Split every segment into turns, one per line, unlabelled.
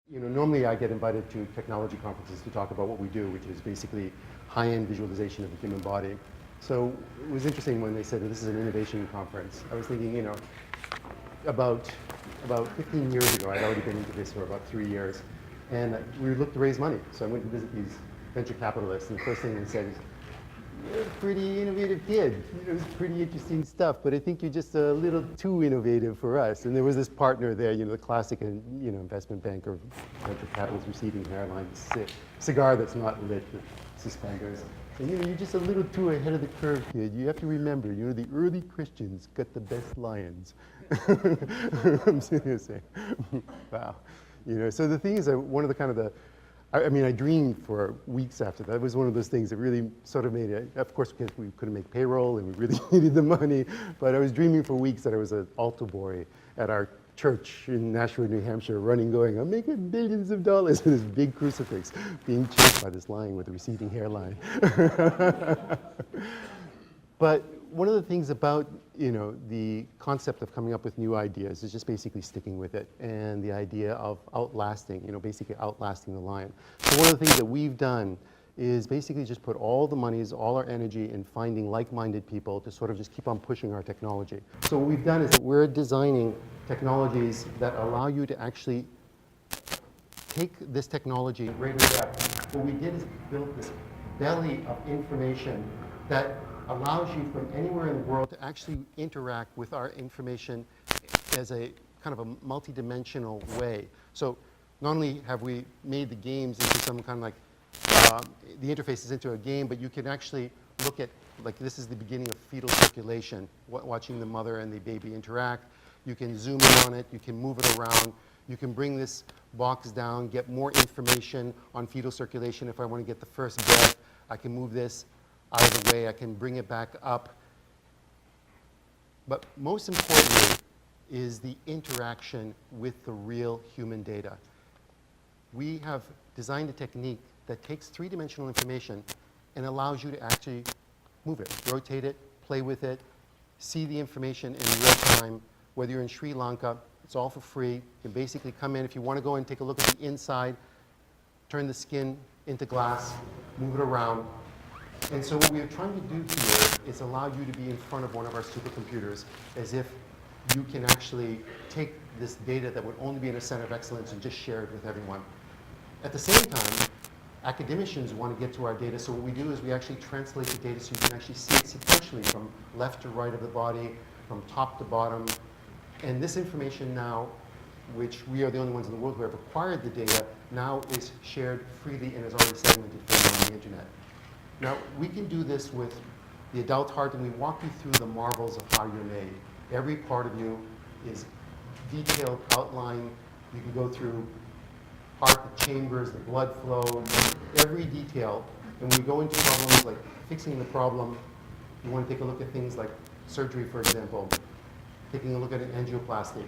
You know, normally I get invited to technology conferences to talk about what we do, which is basically high-end visualization of the human body. So it was interesting when they said that this is an innovation conference. I was thinking, you know, about 15 years ago, I'd already been into this for about 3 years, and we looked to raise money. So I went to visit these venture capitalists, and the first thing they said is, "You're a pretty innovative kid. You know, it's pretty interesting stuff, but I think you're just a little too innovative for us." And there was this partner there, you know, the classic, you know, investment banker, venture capitalist, receding hairline, cigar that's not lit with suspenders. And, you know, you're just a little too ahead of the curve, kid. You have to remember, you know, the early Christians got the best lions. I'm sitting here saying, wow. You know, so the thing is that one of the kind of the, I mean, I dreamed for weeks after that. It was one of those things that really sort of made it, of course, because we couldn't make payroll and we really needed the money, but I was dreaming for weeks that I was an altar boy at our church in Nashua, New Hampshire, running, going, I'm making billions of dollars with this big crucifix, being chased by this lion with a receding hairline. But one of the things about, you know, the concept of coming up with new ideas is just basically sticking with it, and the idea of outlasting, you know, basically outlasting the lion. So one of the things that we've done is basically just put all the monies, all our energy in finding like-minded people to sort of just keep on pushing our technology. So what we've done is that we're designing technologies that allow you to actually take this technology greater depth. What we did is build this belly of information that allows you from anywhere in the world to actually interact with our information as a kind of a multi-dimensional way. So not only have we made the games into some kind of like, the interface is into a game, but you can actually look at, like this is the beginning of fetal circulation, watching the mother and the baby interact. You can zoom in on it, you can move it around, you can bring this box down, get more information on fetal circulation. If I want to get the first breath, I can move this out of the way, I can bring it back up. But most importantly is the interaction with the real human data. We have designed a technique that takes three-dimensional information and allows you to actually move it, rotate it, play with it, see the information in real time. Whether you're in Sri Lanka, it's all for free. You can basically come in. If you want to go and take a look at the inside, turn the skin into glass, move it around. And so what we are trying to do here is allow you to be in front of one of our supercomputers as if you can actually take this data that would only be in a center of excellence and just share it with everyone. At the same time, academicians want to get to our data, so what we do is we actually translate the data so you can actually see it sequentially from left to right of the body, from top to bottom. And this information now, which we are the only ones in the world who have acquired the data, now is shared freely and is already segmented for you on the internet. Now, we can do this with the adult heart, and we walk you through the marvels of how you're made. Every part of you is detailed outline. You can go through heart, the chambers, the blood flow, every detail. And when we go into problems like fixing the problem, you want to take a look at things like surgery, for example, taking a look at an angioplasty.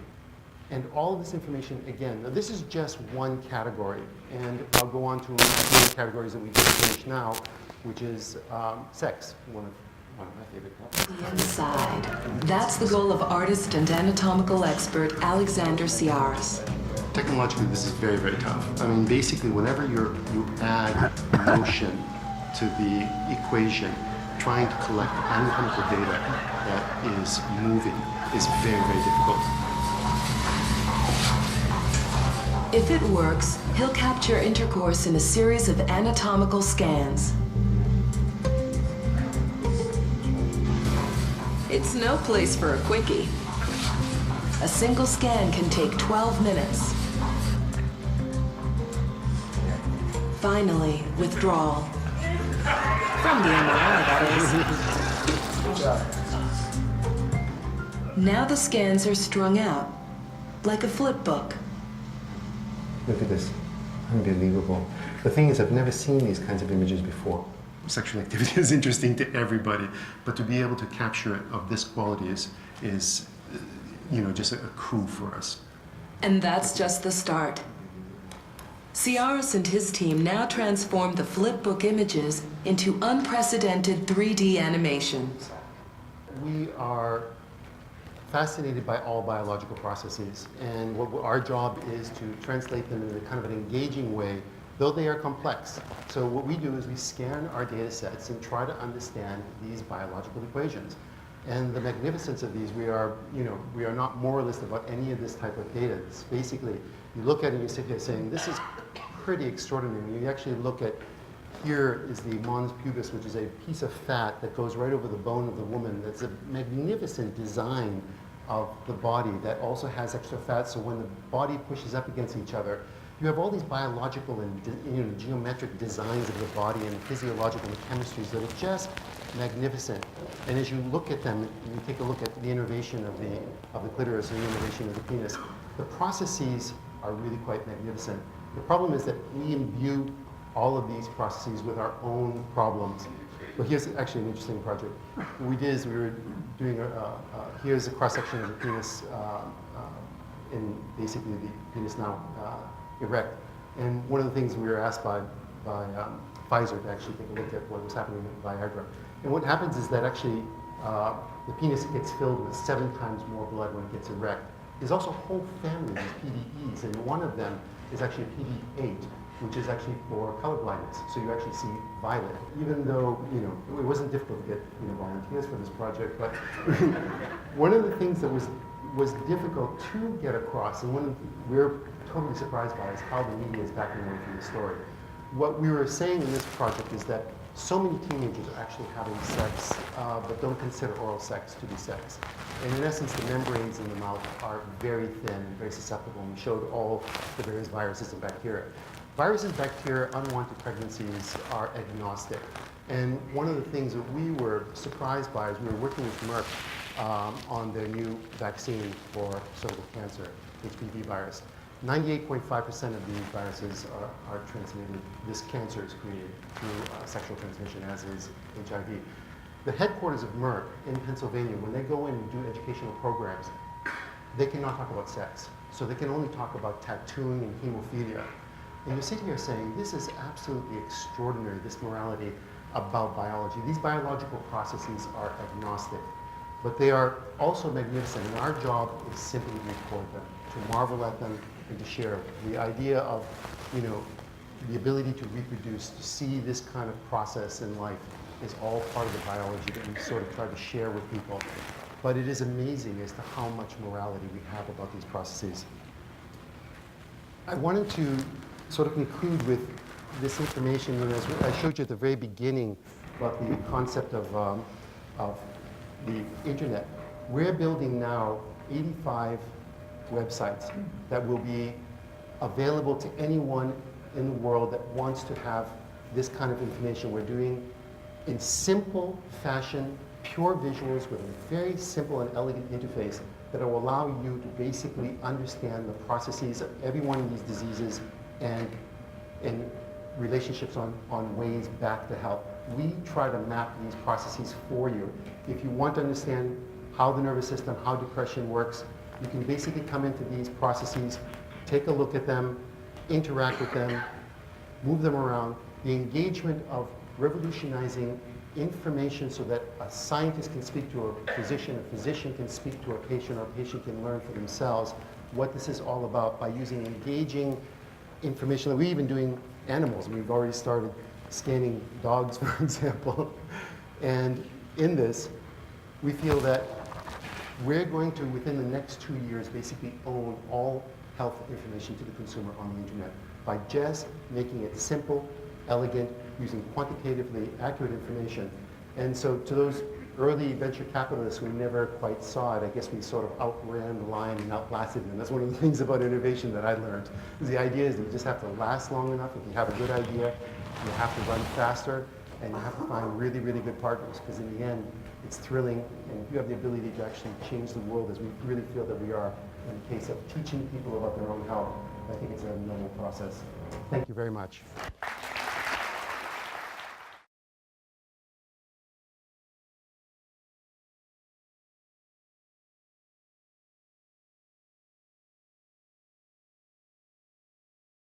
And all of this information, again, now this is just one category, and I'll go on to one of the categories that we just finished now, which is sex, one of my favorite topics.
The inside. That's the goal of artist and anatomical expert Alexander Tsiaras.
Technologically, this is very, very tough. I mean, basically, whenever you add motion to the equation, trying to collect anatomical data that is moving is very, very difficult.
If it works, he'll capture intercourse in a series of anatomical scans. It's no place for a quickie. A single scan can take 12 minutes. Finally, withdrawal. From the MRI, that is. Now the scans are strung out, like a flip book.
Look at this. Unbelievable. The thing is, I've never seen these kinds of images before. Sexual activity is interesting to everybody, but to be able to capture it of this quality is you know, just a coup for us.
And that's just the start. Tsiaras and his team now transform the flipbook images into unprecedented 3D animations.
We are fascinated by all biological processes, and what our job is to translate them in a kind of an engaging way, though they are complex. So what we do is we scan our data sets and try to understand these biological equations. And the magnificence of these, we are not moralists about any of this type of data. It's basically, you look at it and you sit here saying, this is pretty extraordinary. You actually look at, here is the mons pubis, which is a piece of fat that goes right over the bone of the woman. That's a magnificent design of the body that also has extra fat, so when the body pushes up against each other, you have all these biological and geometric designs of the body and physiological chemistries that are just magnificent. And as you look at them, you take a look at the innervation of the clitoris and the innervation of the penis, the processes are really quite magnificent. The problem is that we imbue all of these processes with our own problems. But here's actually an interesting project. What we did is we were doing, here's a cross-section of the penis, and basically the penis now erect. And one of the things we were asked by Pfizer to actually take a look at what was happening with Viagra. And what happens is that actually the penis gets filled with 7 times more blood when it gets erect. There's also a whole family of PDEs, and one of them is actually a PD8, which is actually for color blindness. So you actually see violet, even though it wasn't difficult to get volunteers for this project. But one of the things that was difficult to get across, and we're totally surprised by, is how the media is backing away from the story. What we were saying in this project is that so many teenagers are actually having sex, but don't consider oral sex to be sex. And in essence, the membranes in the mouth are very thin and very susceptible. And we showed all the various viruses and bacteria. Viruses, bacteria, unwanted pregnancies are agnostic. And one of the things that we were surprised by is we were working with Merck on their new vaccine for cervical cancer, HPV virus. 98.5% of these viruses are transmitted, this cancer is created through sexual transmission, as is HIV. The headquarters of Merck in Pennsylvania, when they go in and do educational programs, they cannot talk about sex. So they can only talk about tattooing and hemophilia. And you're sitting here saying, this is absolutely extraordinary, this morality about biology. These biological processes are agnostic, but they are also magnificent. And our job is simply to record them, to marvel at them, and to share. The idea of, the ability to reproduce, to see this kind of process in life is all part of the biology that we sort of try to share with people. But it is amazing as to how much morality we have about these processes. I wanted to sort of conclude with this information, as I showed you at the very beginning about the concept of the internet. We're building now 85 websites that will be available to anyone in the world that wants to have this kind of information. We're doing in simple fashion, pure visuals with a very simple and elegant interface that will allow you to basically understand the processes of every one of these diseases and relationships on ways back to health. We try to map these processes for you. If you want to understand how the nervous system, how depression works, you can basically come into these processes, take a look at them, interact with them, move them around. The engagement of revolutionizing information so that a scientist can speak to a physician can speak to a patient, or a patient can learn for themselves what this is all about by using engaging information. We're even doing animals. We've already started scanning dogs, for example. And in this, we feel that we're going to, within the next 2 years, basically own all health information to the consumer on the internet by just making it simple, elegant, using quantitatively accurate information. And so to those early venture capitalists who never quite saw it, I guess we sort of outran the line and outlasted them. That's one of the things about innovation that I learned. Is the idea is that you just have to last long enough. If you have a good idea, you have to run faster, and you have to find really, really good partners, because in the end, it's thrilling, and if you have the ability to actually change the world, as we really feel that we are in the case of teaching people about their own health, I think it's a noble process. Thank you very much.